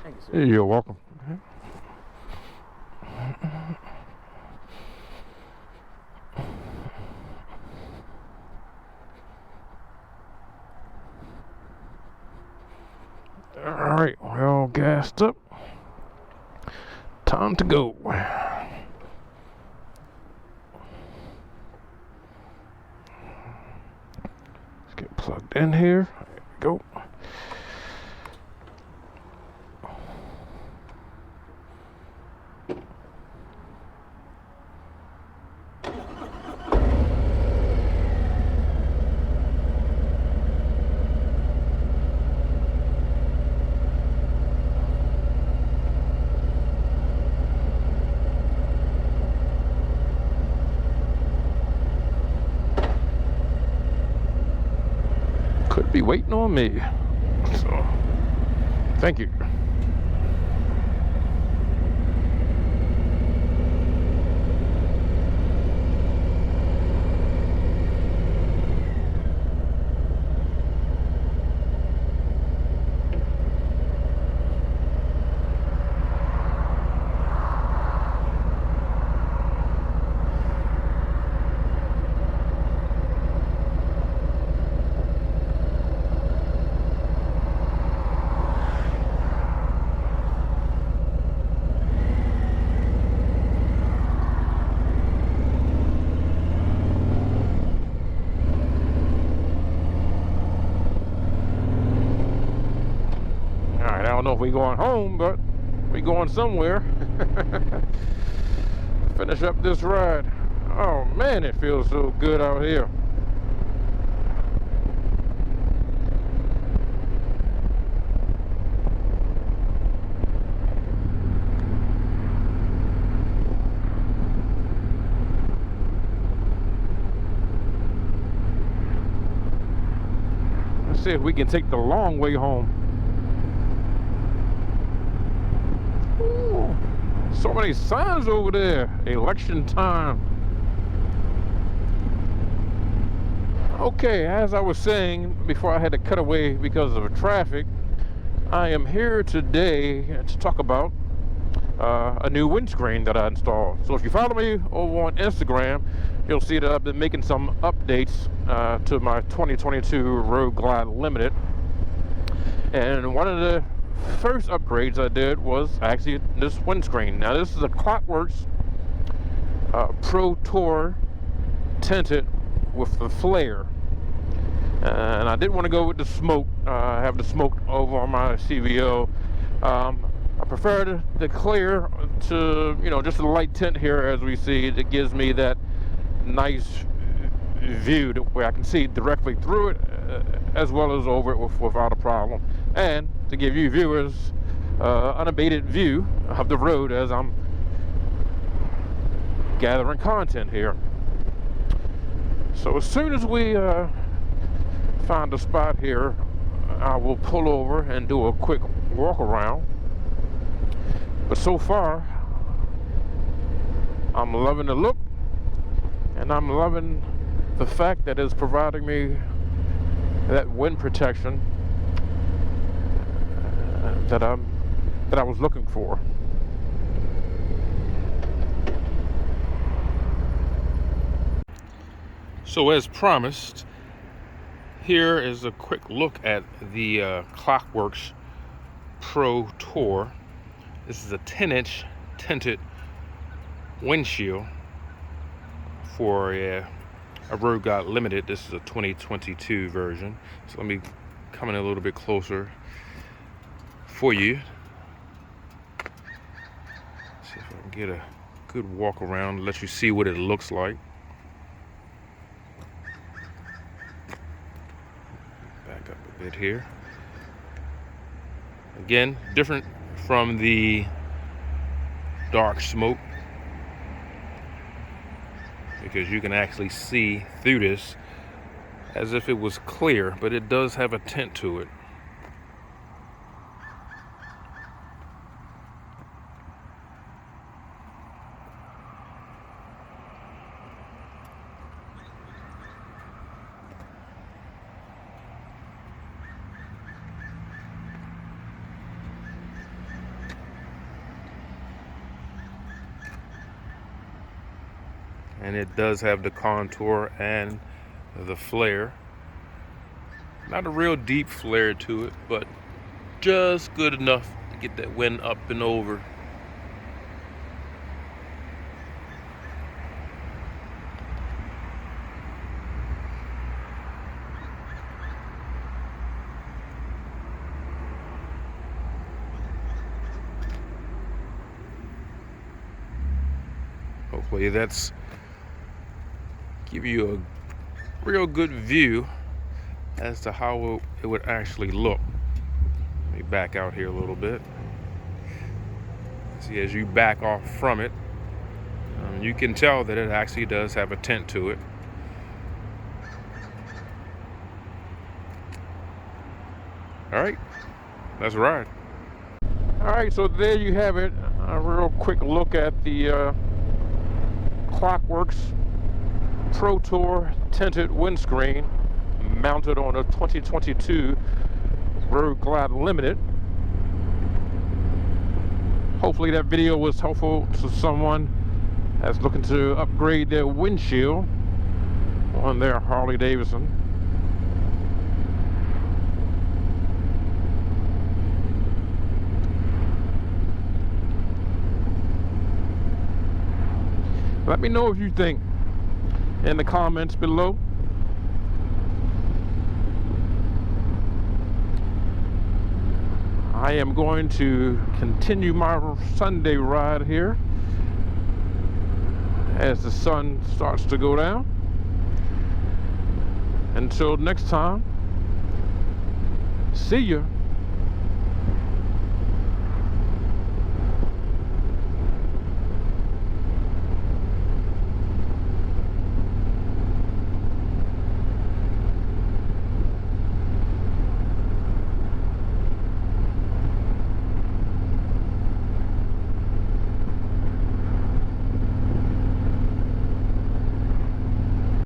Thank you, sir. You're welcome. All right, we're all gassed up. Time to go. Let's get plugged in here. There we go. Could be waiting on me. So, thank you. Alright, I don't know if we're going home, but we're going somewhere. Finish up this ride. Oh man, it feels so good out here. Let's see if we can take the long way home. Ooh, so many signs over there. Election time. Okay, as I was saying before I had to cut away because of traffic, I am here today to talk about a new windscreen that I installed. So if you follow me over on Instagram, you'll see that I've been making some updates to my 2022 Road Glide Limited. And one of the first upgrades I did was actually this windscreen. Now this is a Klock Werks Pro Tour tinted with the flare, and I didn't want to go with the smoke. Have the smoke over on my CVO. I prefer the clear to, you know, just a light tint here. As we see, it gives me that nice view where I can see directly through it as well as over it without a problem, and to give you viewers unabated view of the road as I'm gathering content here. So as soon as we find a spot here, I will pull over and do a quick walk around. But so far, I'm loving the look, and I'm loving the fact that it's providing me that wind protection that I was looking for. So as promised, here is a quick look at the Klock Werks Pro Tour. This is a 10-inch tinted windshield for a Road Glide Limited. This is a 2022 version. So let me come in a little bit closer for you. See if I can get a good walk around, let you see what it looks like. Back up a bit here. Again, different from the dark smoke, because you can actually see through this as if it was clear, but it does have a tint to it. and it does have the contour and the flare. Not a real deep flare to it, but just good enough to get that wind up and over. Hopefully that's give you a real good view as to how it would actually look. Let me back out here a little bit. See, as you back off from it, you can tell that it actually does have a tint to it. All right, let's ride. All right, so there you have it. A real quick look at the Klock Werks Pro Tour tinted windscreen mounted on a 2022 Road Glide Limited. Hopefully that video was helpful to someone that's looking to upgrade their windshield on their Harley Davidson. Let me know if you think in the comments below. I am going to continue my Sunday ride here as the sun starts to go down. Until next time, see ya.